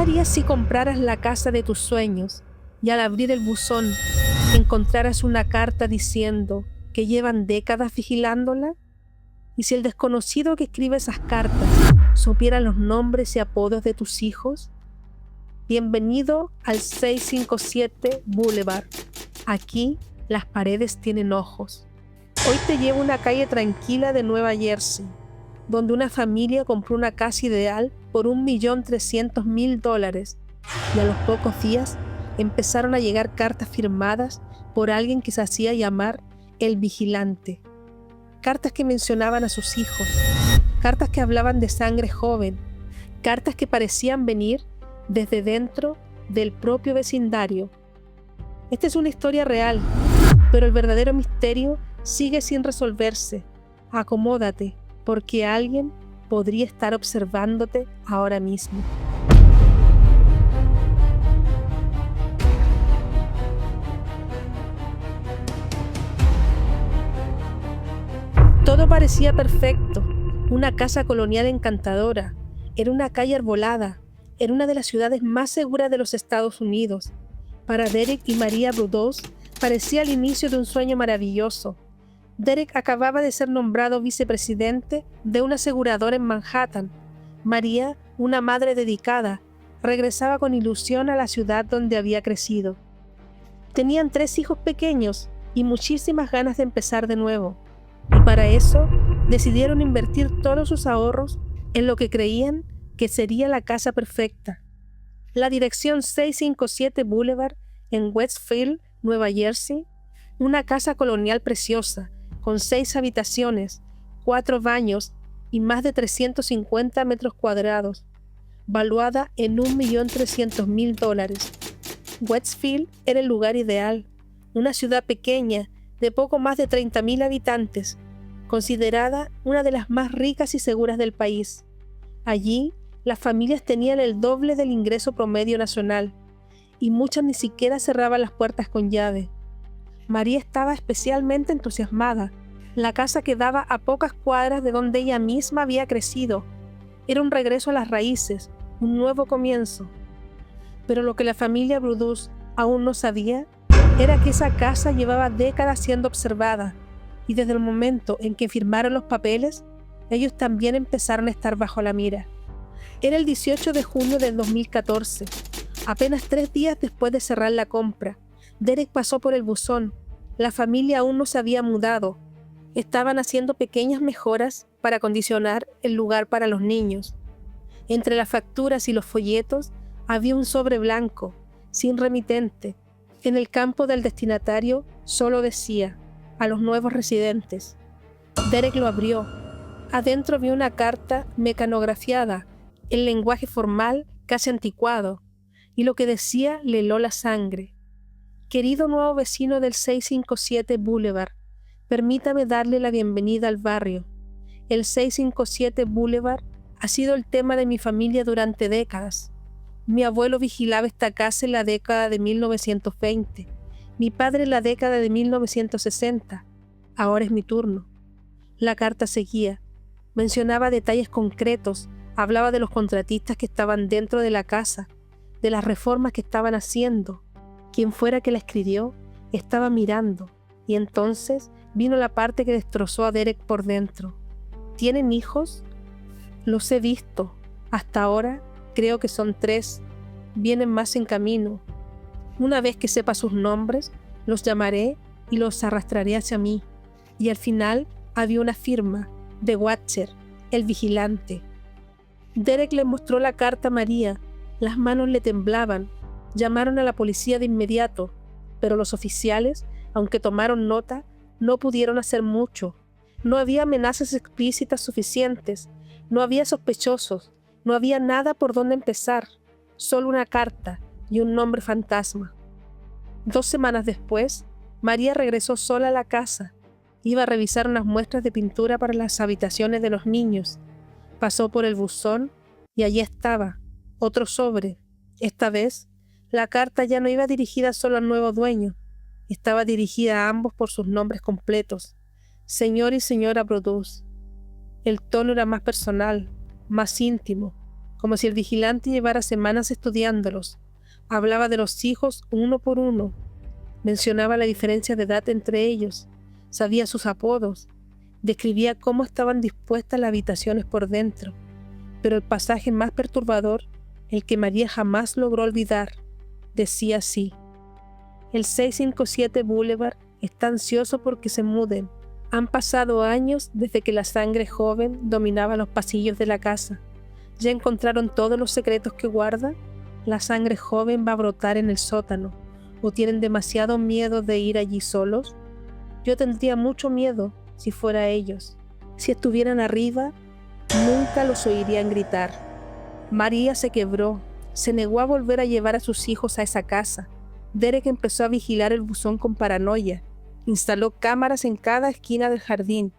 harías si compraras la casa de tus sueños y al abrir el buzón encontraras una carta diciendo que llevan décadas vigilándola? ¿Y si el desconocido que escribe esas cartas supiera los nombres y apodos de tus hijos? Bienvenido al 657 Boulevard. Aquí las paredes tienen ojos. Hoy te llevo a una calle tranquila de Nueva Jersey, donde una familia compró una casa ideal por $1.300.000 y a los pocos días empezaron a llegar cartas firmadas por alguien que se hacía llamar el Vigilante. Cartas que mencionaban a sus hijos, cartas que hablaban de sangre joven, cartas que parecían venir desde dentro del propio vecindario. Esta es una historia real, pero el verdadero misterio sigue sin resolverse. Acomódate, porque alguien podría estar observándote ahora mismo. Todo parecía perfecto, una casa colonial encantadora, era una calle arbolada, era una de las ciudades más seguras de los Estados Unidos. Para Derek y María Brudous parecía el inicio de un sueño maravilloso. Derek acababa de ser nombrado vicepresidente de una aseguradora en Manhattan. María, una madre dedicada, regresaba con ilusión a la ciudad donde había crecido. Tenían 3 hijos pequeños y muchísimas ganas de empezar de nuevo. Y para eso decidieron invertir todos sus ahorros en lo que creían que sería la casa perfecta. La dirección 657 Boulevard en Westfield, Nueva Jersey, una casa colonial preciosa, con 6 habitaciones, 4 baños y más de 350 metros cuadrados, valuada en $1.300.000. Westfield era el lugar ideal, una ciudad pequeña de poco más de 30.000 habitantes, considerada una de las más ricas y seguras del país. Allí, las familias tenían el doble del ingreso promedio nacional, y muchas ni siquiera cerraban las puertas con llave. María estaba especialmente entusiasmada. La casa quedaba a pocas cuadras de donde ella misma había crecido. Era un regreso a las raíces, un nuevo comienzo. Pero lo que la familia Brudous aún no sabía era que esa casa llevaba décadas siendo observada, y desde el momento en que firmaron los papeles, ellos también empezaron a estar bajo la mira. Era el 18 de junio del 2014, apenas 3 días después de cerrar la compra. Derek pasó por el buzón. La familia aún no se había mudado. Estaban haciendo pequeñas mejoras para acondicionar el lugar para los niños. Entre las facturas y los folletos había un sobre blanco, sin remitente. En el campo del destinatario solo decía: a los nuevos residentes. Derek lo abrió. Adentro vio una carta mecanografiada, en lenguaje formal casi anticuado, y lo que decía le heló la sangre. Querido nuevo vecino del 657 Boulevard, permítame darle la bienvenida al barrio. El 657 Boulevard ha sido el tema de mi familia durante décadas. Mi abuelo vigilaba esta casa en la década de 1920, mi padre en la década de 1960. Ahora es mi turno. La carta seguía. Mencionaba detalles concretos, hablaba de los contratistas que estaban dentro de la casa, de las reformas que estaban haciendo. Quien fuera que la escribió estaba mirando, y entonces vino la parte que destrozó a Derek por dentro. ¿Tienen hijos? Los he visto. Hasta ahora creo que son 3. Vienen más en camino. Una vez que sepa sus nombres, los llamaré y los arrastraré hacia mí. Y al final había una firma, The Watcher, el vigilante. Derek le mostró la carta a María. Las manos le temblaban. Llamaron a la policía de inmediato, pero los oficiales, aunque tomaron nota, no pudieron hacer mucho. No había amenazas explícitas suficientes, no había sospechosos, no había nada por donde empezar, solo una carta y un nombre fantasma. 2 semanas después, María regresó sola a la casa. Iba a revisar unas muestras de pintura para las habitaciones de los niños. Pasó por el buzón y allí estaba, otro sobre. Esta vez, la carta ya no iba dirigida solo al nuevo dueño, estaba dirigida a ambos por sus nombres completos, señor y señora Brudous. El tono era más personal, más íntimo, como si el vigilante llevara semanas estudiándolos. Hablaba de los hijos uno por uno. Mencionaba la diferencia de edad entre ellos. Sabía sus apodos. Describía cómo estaban dispuestas las habitaciones por dentro. Pero el pasaje más perturbador, el que María jamás logró olvidar, decía así: el 657 Boulevard está ansioso porque se muden. Han pasado años desde que la sangre joven dominaba los pasillos de la casa. ¿Ya encontraron todos los secretos que guarda? La sangre joven va a brotar en el sótano. ¿O tienen demasiado miedo de ir allí solos? Yo tendría mucho miedo si fuera ellos. Si estuvieran arriba, nunca los oirían gritar. María se quebró. Se negó a volver a llevar a sus hijos a esa casa. Derek empezó a vigilar el buzón con paranoia. Instaló cámaras en cada esquina del jardín.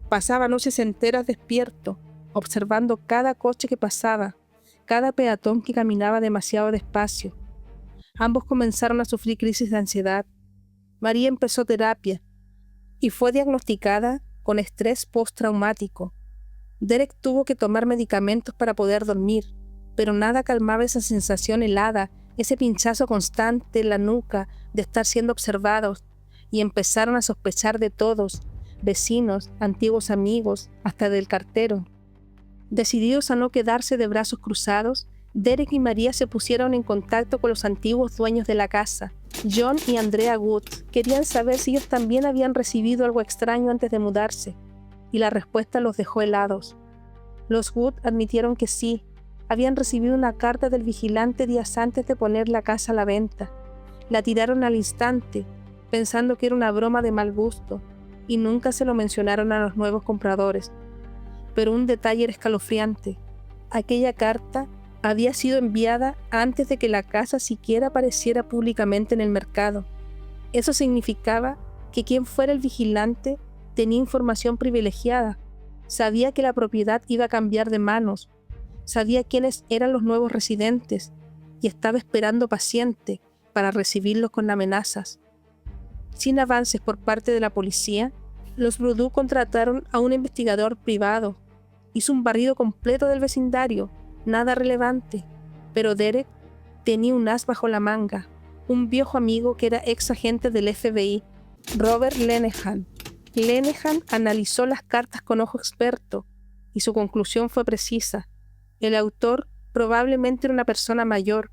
Pasaba noches enteras despierto, observando cada coche que pasaba, cada peatón que caminaba demasiado despacio. Ambos comenzaron a sufrir crisis de ansiedad. María empezó terapia y fue diagnosticada con estrés postraumático. Derek tuvo que tomar medicamentos para poder dormir, pero nada calmaba esa sensación helada, ese pinchazo constante en la nuca de estar siendo observados, y empezaron a sospechar de todos, vecinos, antiguos amigos, hasta del cartero. Decididos a no quedarse de brazos cruzados, Derek y María se pusieron en contacto con los antiguos dueños de la casa. John y Andrea Wood querían saber si ellos también habían recibido algo extraño antes de mudarse, y la respuesta los dejó helados. Los Wood admitieron que sí, habían recibido una carta del vigilante días antes de poner la casa a la venta. La tiraron al instante, pensando que era una broma de mal gusto, y nunca se lo mencionaron a los nuevos compradores. Pero un detalle era escalofriante. Aquella carta había sido enviada antes de que la casa siquiera apareciera públicamente en el mercado. Eso significaba que quien fuera el vigilante tenía información privilegiada, sabía que la propiedad iba a cambiar de manos, sabía quiénes eran los nuevos residentes y estaba esperando paciente para recibirlos con amenazas. Sin avances por parte de la policía, los Boudreaux contrataron a un investigador privado. Hizo un barrido completo del vecindario, nada relevante, pero Derek tenía un as bajo la manga, un viejo amigo que era ex agente del FBI, Robert Lenehan. Lenehan analizó las cartas con ojo experto y su conclusión fue precisa. El autor probablemente era una persona mayor,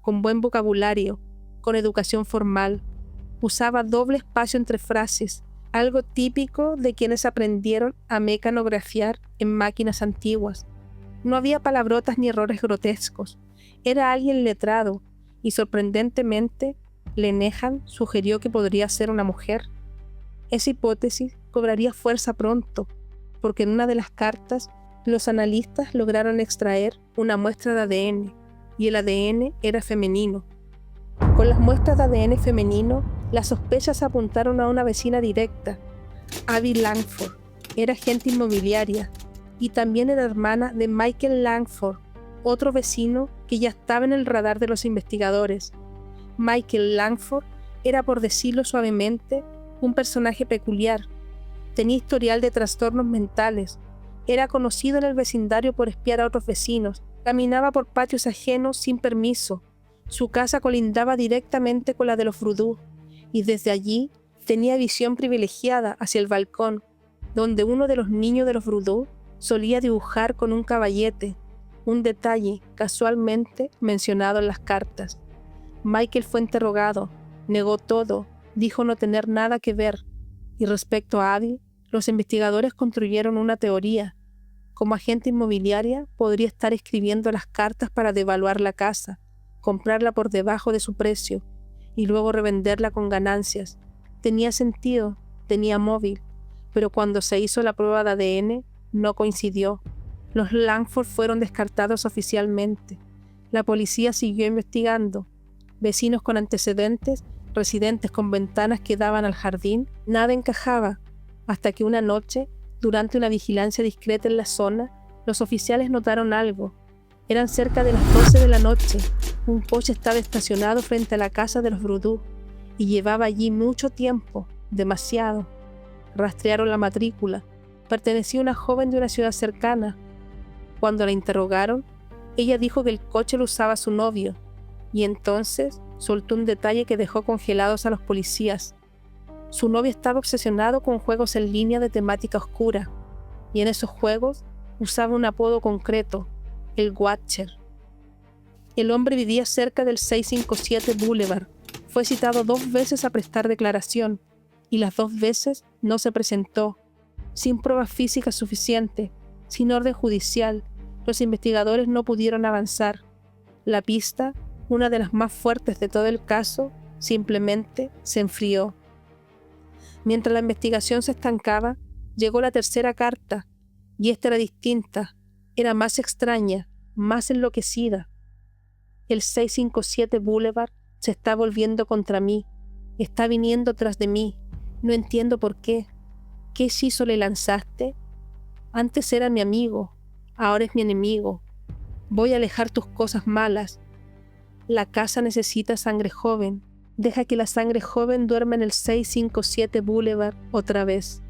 con buen vocabulario, con educación formal. Usaba doble espacio entre frases, algo típico de quienes aprendieron a mecanografiar en máquinas antiguas. No había palabrotas ni errores grotescos. Era alguien letrado y, sorprendentemente, Lenehan sugirió que podría ser una mujer. Esa hipótesis cobraría fuerza pronto, porque en una de las cartas los analistas lograron extraer una muestra de ADN, y el ADN era femenino. Con las muestras de ADN femenino, las sospechas apuntaron a una vecina directa, Abby Langford. Era agente inmobiliaria y también era hermana de Michael Langford, otro vecino que ya estaba en el radar de los investigadores. Michael Langford era, por decirlo suavemente, un personaje peculiar. Tenía historial de trastornos mentales. Era conocido en el vecindario por espiar a otros vecinos. Caminaba por patios ajenos sin permiso. Su casa colindaba directamente con la de los Boudreaux, y desde allí tenía visión privilegiada hacia el balcón, donde uno de los niños de los Boudreaux solía dibujar con un caballete, un detalle casualmente mencionado en las cartas. Michael fue interrogado, negó todo, dijo no tener nada que ver, y respecto a Abby, los investigadores construyeron una teoría. Como agente inmobiliaria, podría estar escribiendo las cartas para devaluar la casa, comprarla por debajo de su precio y luego revenderla con ganancias. Tenía sentido, tenía móvil, pero cuando se hizo la prueba de ADN, no coincidió. Los Langford fueron descartados oficialmente. La policía siguió investigando. Vecinos con antecedentes, residentes con ventanas que daban al jardín, nada encajaba, hasta que una noche, durante una vigilancia discreta en la zona, los oficiales notaron algo. Eran cerca de las 12 de la noche. Un coche estaba estacionado frente a la casa de los Boudreaux y llevaba allí mucho tiempo, demasiado. Rastrearon la matrícula. Pertenecía a una joven de una ciudad cercana. Cuando la interrogaron, Ella dijo que el coche lo usaba su novio, y entonces soltó un detalle que dejó congelados a los policías. Su novio estaba obsesionado con juegos en línea de temática oscura, y en esos juegos usaba un apodo concreto, el Watcher. El hombre vivía cerca del 657 Boulevard. Fue citado 2 veces a prestar declaración, y las 2 veces no se presentó. Sin pruebas físicas suficientes, sin orden judicial, los investigadores no pudieron avanzar. La pista, una de las más fuertes de todo el caso, simplemente se enfrió. Mientras la investigación se estancaba, llegó la tercera carta, y esta era distinta, era más extraña, más enloquecida. El 657 Boulevard se está volviendo contra mí, está viniendo tras de mí, no entiendo por qué. ¿Qué hechizo le lanzaste? Antes era mi amigo, ahora es mi enemigo. Voy a alejar tus cosas malas. La casa necesita sangre joven. Deja que la sangre joven duerma en el 657 Boulevard otra vez.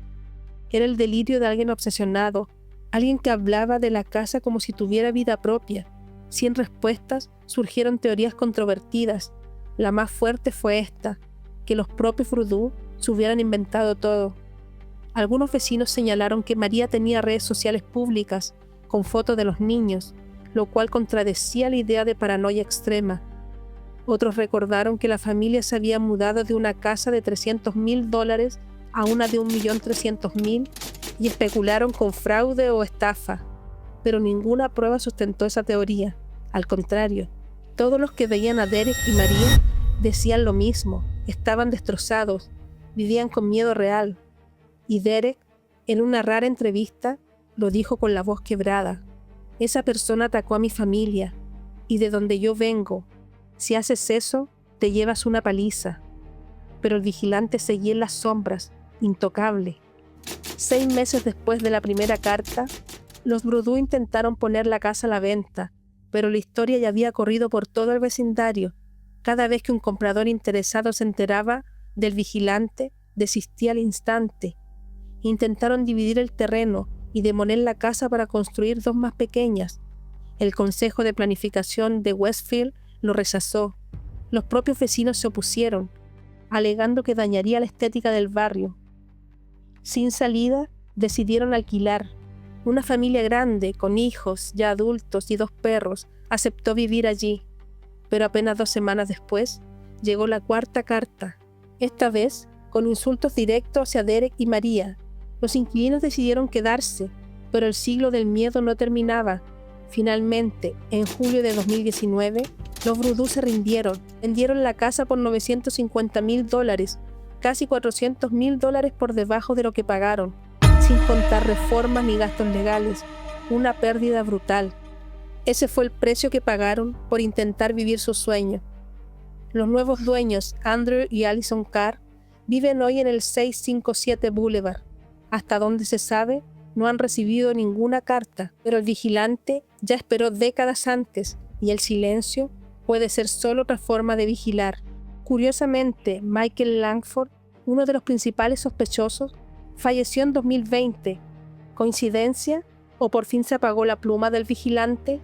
Era el delirio de alguien obsesionado, alguien que hablaba de la casa como si tuviera vida propia. Sin respuestas, surgieron teorías controvertidas. La más fuerte fue esta, que los propios Vroudou se hubieran inventado todo. Algunos vecinos señalaron que María tenía redes sociales públicas con fotos de los niños, lo cual contradecía la idea de paranoia extrema. Otros recordaron que la familia se había mudado de una casa de $300,000 a una de $1,300,000 y especularon con fraude o estafa, pero ninguna prueba sustentó esa teoría. Al contrario, todos los que veían a Derek y María decían lo mismo, estaban destrozados, vivían con miedo real. Y Derek, en una rara entrevista, lo dijo con la voz quebrada. Esa persona atacó a mi familia, y de donde yo vengo. Si haces eso, te llevas una paliza. Pero el vigilante seguía en las sombras, intocable. 6 meses después de la primera carta, los Vroudou intentaron poner la casa a la venta, pero la historia ya había corrido por todo el vecindario. Cada vez que un comprador interesado se enteraba del vigilante, desistía al instante. Intentaron dividir el terreno y demoler la casa para construir 2 más pequeñas. El Consejo de Planificación de Westfield lo rechazó. Los propios vecinos se opusieron, alegando que dañaría la estética del barrio. Sin salida, decidieron alquilar. Una familia grande, con hijos ya adultos y 2 perros, aceptó vivir allí. Pero apenas 2 semanas después, llegó la 4ª carta. Esta vez, con insultos directos hacia Derek y María. Los inquilinos decidieron quedarse, pero el siglo del miedo no terminaba. Finalmente, en julio de 2019, los Vroudou se rindieron. Vendieron la casa por $950,000, casi $400,000 por debajo de lo que pagaron, sin contar reformas ni gastos legales. Una pérdida brutal. Ese fue el precio que pagaron por intentar vivir su sueño. Los nuevos dueños, Andrew y Alison Carr, viven hoy en el 657 Boulevard. Hasta donde se sabe, no han recibido ninguna carta, pero el vigilante ya esperó décadas antes y el silencio puede ser solo otra forma de vigilar. Curiosamente, Michael Langford, uno de los principales sospechosos, falleció en 2020. ¿Coincidencia? ¿O por fin se apagó la pluma del vigilante?